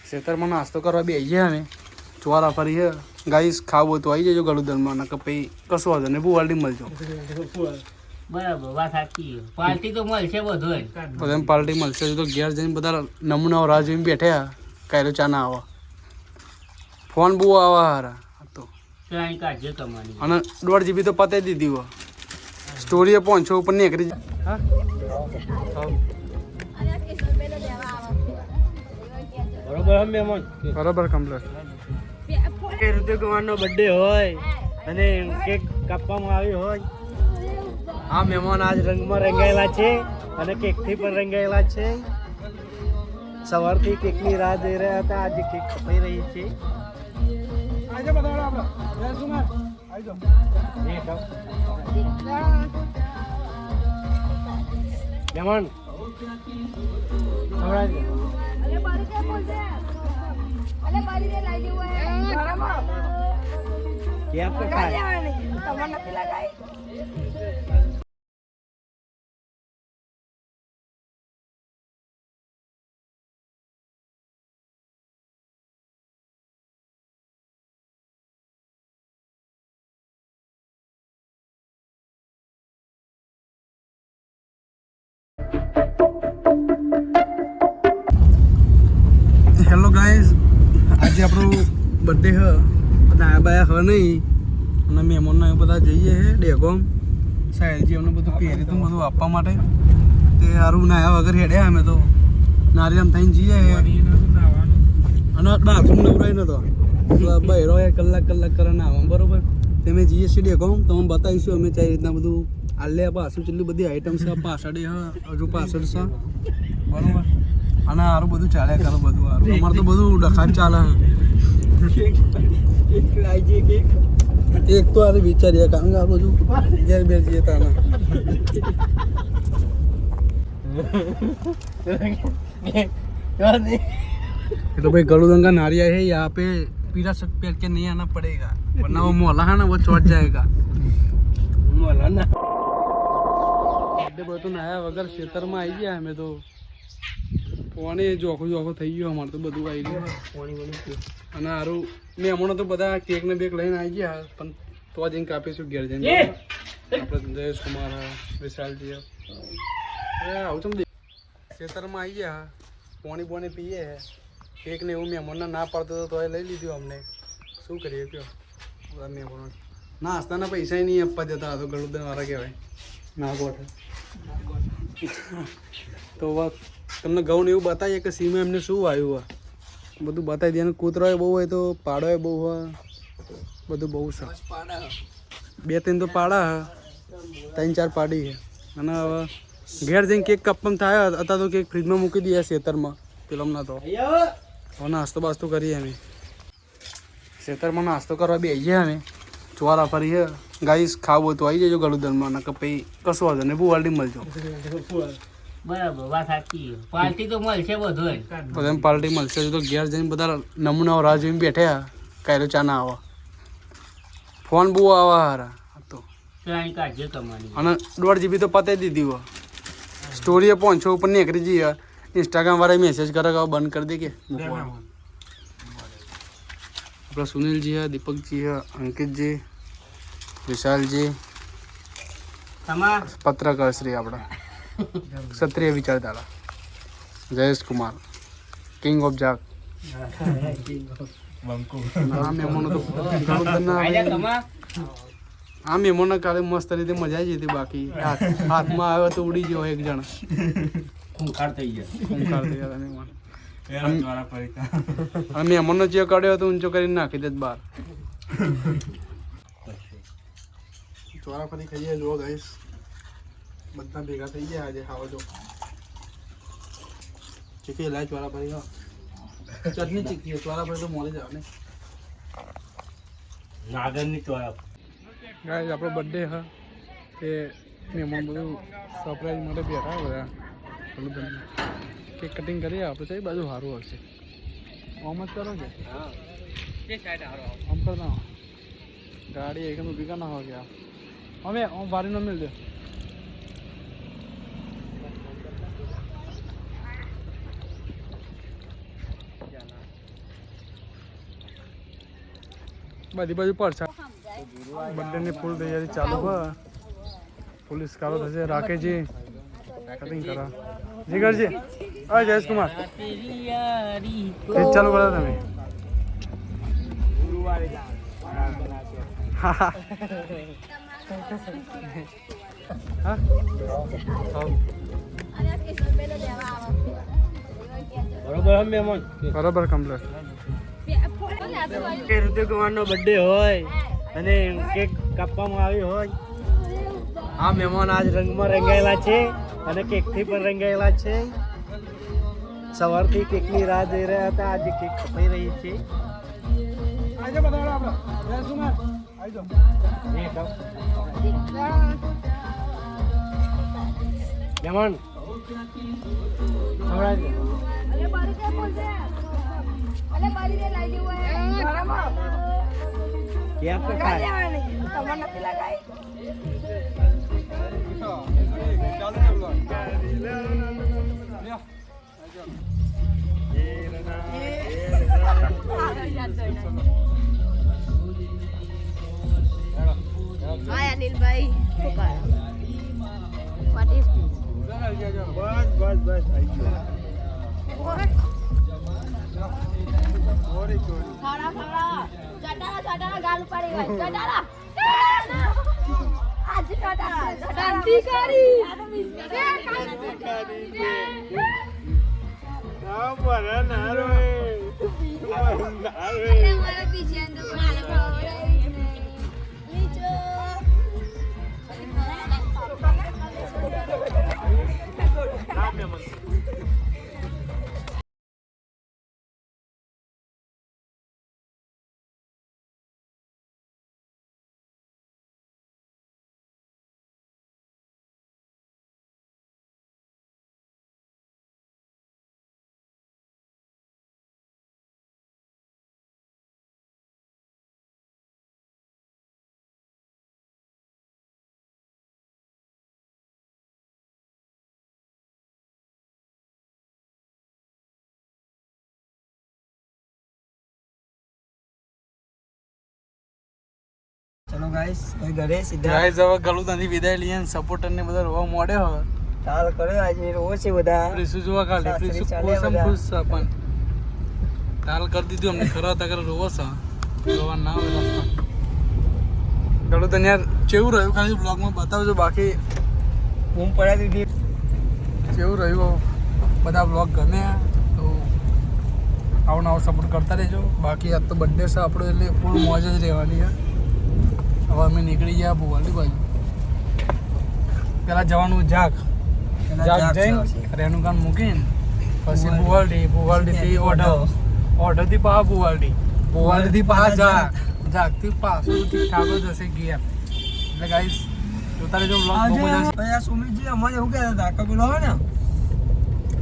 ખેતરમાં નાસ્તો કરવા બેસી ગયા અમે ચોરા ફરી છે ગાઈસ. ખાવું તો આવી જજો ગળુદરમાં, નકર પછી કશું વાંધો નહીં, બુવાલડી મળજો. બરાબર, વાત સાચી. પાર્ટી તો મળશે બધું, બધા પાર્ટી મળશે. તો ઘેર જઈને બધા નમૂનાઓ રાહ જોઈને બેઠ્યા. કાયરો ચા ના આવે, ફોન બહુ આવે હારા તો. કાઢજો તમારી. અને 1.5 GB તો પતાવી દીધી હોય. સ્ટોરીએ 500 ઉપર નીકળી. હા બરોબર કમ્પ્લીટ. ઋતિક કુમારનો બર્થડે હોય અને કેક કાપવામાં આવી હોય, આ મહેમાન આજ રંગમાં રંગાયેલા છે અને કેકથી પણ રંગાયેલા છે. સવારથી કેકની રાહ જોઈ રહ્યા હતા, આજે કેક કપાઈ રહી છે. મહેમાન હેલો ગાઈઝ, આજે આપણું બર્થડે હ. બધા બાયા હ નહીં અને મહેમાનને બધા જઈએ હે ડેગોમ. સાહેબજી અમને બધું પહેરી હતું બધું આપવા માટે. તે સારું નાયા વગર હેડ્યા અમે તો નારિયામ થઈને જઈએ અને બાથરૂમ નવરાય નતો બહેરો કલાક કરે ના આવે બરોબર. તમે જઈએ છીએ ડેગોમ, તમે બતાવીશું અમે કઈ રીતના બધું આલે પાછું કેટલી બધી આઈટમ છે પાછળ હજુ પાછળ છે બરોબર. અને સારું બધું ચાલ્યા કરો બધું સારું. અમારે તો બધું ડખાટ ચાલે. એક તો આ વિચારીએ કારણ કે આ બધું ઘેર બેર જઈએ તાના तो भाई गलुदन का नारिया है यहाँ पे पीला शर्ट पहन के नहीं आना पड़ेगा वरना वो मोहल्ला है ना वो चौट जाएगा. મોલા ના बर्थडे तो नया वगैरह खेतर में आई गया हमें तो પાણી જોખો થઈ ગયો અમારે તો બધું આવી ગયું. અને સારું મહેમાનો તો બધા કેક ને બેક લઈને આવી ગયા પણ તો જઈને કાપીશું ઘેર જઈને. આપણે જયેશ કુમાર વિશાલજી આવું તમે ખેતરમાં આવી ગયા પાણી બોણી પીએ કેક ને એવું મહેમાનને ના પાડતો તો એ લઈ લીધું અમને. શું કરીએ કયો બધા મહેમાનો નાસ્તાના પૈસા નહીં આપવા જતા તો ગળુદન વાળા કહેવાય ના ગોઠે તો તમને ઘઉં એવું બતાવીએ કે સીમાં એમને શું આવ્યું હોય બધું બતાવી દઈએ. અને કૂતરો બહુ હોય તો પાડો બહુ હોય બધું બહુ છે. 2-3 તો પાડા 3-4 પાડી છે. અને હવે ઘેર જઈને કેક કાપવામાં થાય અત્યારે તો કેક ફ્રીજમાં મૂકી દઈએ ખેતરમાં પેલામના તો હવે નાસ્તો બાસ્તો કરીએ અમે. ખેતરમાં નાસ્તો કરવા બેસીએ અમે ચોરા ફરીએ ગાઈસ. ખાવું તો આવી જજો ગળુદનમાં, નકર પછી કશું વાંધો નહીં, બુવાલડી મળજો. બરાબર, વાત સાચી. પાર્ટી તો મળશે બધું, બધા પાર્ટી મળશે. તો ઘેર જઈને બધા નમૂનાઓ રાહ જોઈને બેઠ્યા. કાયરો ચા ના આવે, ફોન બહુ આવે હારા તો. કાઢજો તમારી. અને 1.5 GB તો પતાવી દીધી હોય. સ્ટોરીએ 500 ઉપર નીકળી જઈએ. ઇન્સ્ટાગ્રામ વાળા મેસેજ કરે કે બંધ કરી દે કે આપણા સુનિલજી હે, દીપકજી હે, અંકિતજી, વિશાલજી, પત્રકાર શ્રી આપણા ક્ષત્રિય વિચારધારા જયેશ કુમાર કિંગ ઓફ જાક. આ મહેમાનો તો આ મહેમાનો કાલે મસ્ત રીતે મજા આવી જતી. બાકી હાથમાં આવ્યો તો ઉડી ગયો એક જણ. ખૂંખાર થઈ ગયા મહેમાન. અને મહેમાનનો જે કાઢ્યો હતો ઊંચો કરીને નાખી દે બહાર. ચોરા ફરી ખાઈએ જો ગાઈસ. બધા ભેગા થઈ ગયા આજે ખાવા જો ચીકી લાય ચોરા ફરી ચટણી ચીકી ચોરા ફરી તો મોડી જાવ ને નાગરની ચોરા. ગાઈસ આપણો બર્થડે હા તે મહેમાન બધું સરપ્રાઈઝ માટે બેઠા બધા કેક કટિંગ કરીએ આપણે. કઈ બાજુ સારું હશે આમ જ કરો કે આમ કરતા ગાડી એકદમ ઊભી કર ના હો ગયા અમે વારી ન મિલ દે. બધી બાજુ પડશે બર્થડેની ફૂલ તૈયારી ચાલુ હોય પોલીસ કારો થશે રાકેશજી કટિંગ કરા જીગરજી હા જયેશ કુમાર ચાલુ કરો તમે હા બરોબર કમ્પ્લીટ ઋતિક કુમારનો બર્થડે હોય અને કેક કાપવામાં આવી હોય આ મહેમાન આજ રંગમાં રંગાયેલા છે અને કેકથી પણ રંગાયેલા છે સવારથી કેકની રાહ જોઈ રહ્યા હતા આજે કેક કપાઈ રહી છે આજે બતાવો આપણે જયેશ કુમાર આવી જાઓ મહેમાન ખવડાવજો. કેક તો ખાય. Hi Anilbhai. What is this? બસ આવી ગયો. What? ખાડા ખાડા ચટારા ચટારા ગાલ પડી ગઈ ચટારા આજ ચટારા ક્રાંતિકારી મારા પીછે તો મારે નીચે ચલો ગાઈસ ઘરે સીધા ગાઈસ હવે ગલું ત્યાંથી વિદાય લઈએ ને સપોર્ટર ને બધા રોવા મોડે હવે તાલ કર્યો આજે રોવો છે બધા પ્રીસુ જોવા ખાલી પ્રીસુ ખુશમ ખુશ છે પણ તાલ કરી દીધું અમને ખરા હતા કરે રોવો છે રોવા ના હોય રસ્તા ગલું તને યાર કેવું રહ્યું ખાલી બ્લોગમાં બતાવજો બાકી બૂમ પડાવી દીધી. કેવું રહ્યું બધા બ્લોગ ગમે તો આવો નવો સપોર્ટ કરતા રહેજો બાકી આજ તો બર્થડે છે આપણો એટલે ફૂલ મોજ જ રહેવાની છે હવે અમે નીકળી ગયા ભુવાલી બાજુ પેલા જવાનું જાગ જઈને રેનું કાન મૂકીને પછી ભુવાલડીથી ઓઢવથી પા ભુવાલડીથી પા જાગથી પાછું ઠાકોર જશે ગયા એટલે ગાઈસ જોતા રહેજો બ્લોગ બહુ મજા આવશે. આ સુમિતજી અમારે એવું કહેતા હતા કે પેલો હોય ને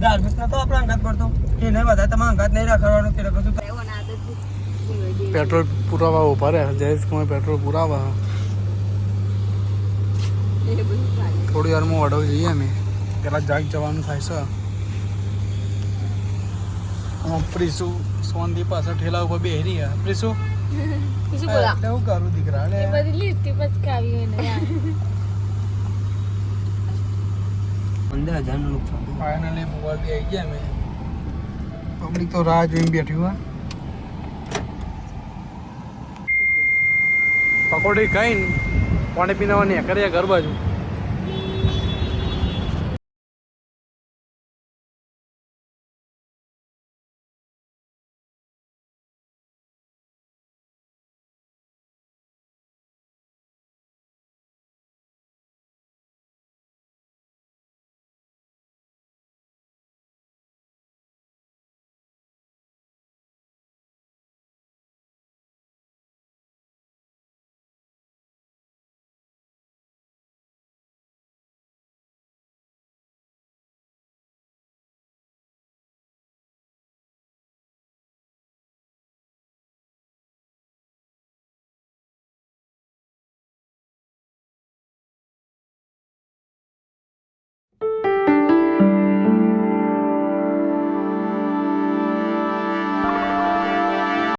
ધાર્મિક નતો આપણા અંગાત પડતો એને બધા તમારા અંગાત નહીં રાખવાનું કે કશું પેટ્રોલ પુરાવા ઉભા રહ્યા જયેશ કુમાર પેટ્રોલ પુરાવા થોડી વારમાં ઓર્ડર જઈએ અમે પેલા જાગ જવાનું થાય છે પ્રીસુ સોનથી પાછળ ઠેલા ઉપર બેહી રહ્યા પ્રીસુ એવું કરું દીકરા ફાઇનલી ભુવાલથી આવી ગયા અમે પબ્લિક તો રાહ જોઈને બેઠી હોય પકોડી ખાઈને પાણી પીનાવાની કરીએ ઘર બાજુ